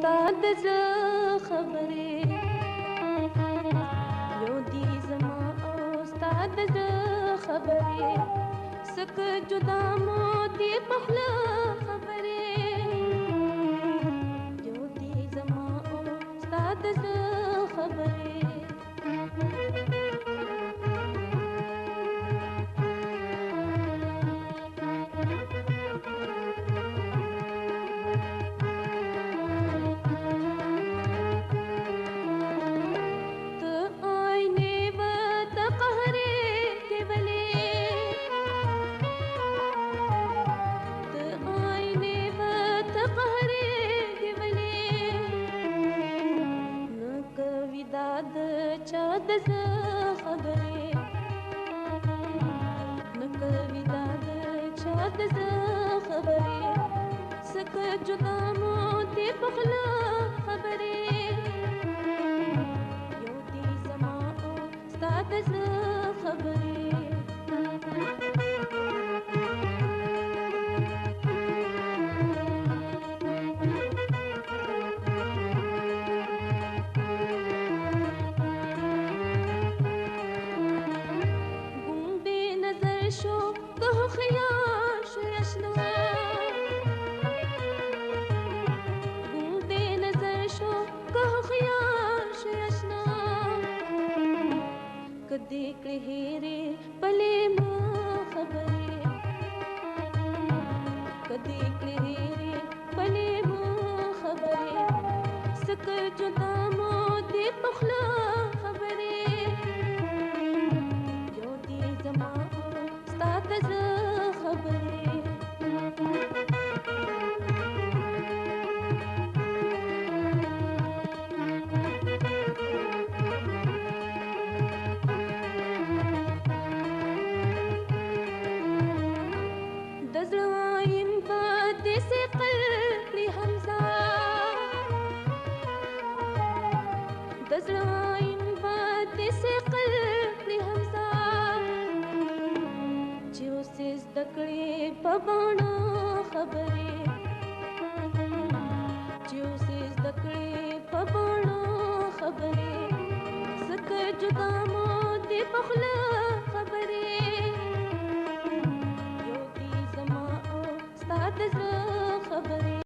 استاد ز خبره یو دی زما استاد ز خبره سک جدا مو دی پخلا خبره یو دی زما استاد ز خبره چاد ز خبره نکوي داد چاد ز خبره سک جدا مو دی پخلا خبره یو دی زما استاد ز خبره कदी कहेरे पले मां खबरे कदी कहेरे पले मां खबरे सक जुदा मो दे पखला खबरे यो दी जमा स्तात ज खबरे دزلوایم باد سے قلبی حمزہ دزلوایم باد سے قلبی حمزہ جو سز دکڑے پبانا خبرے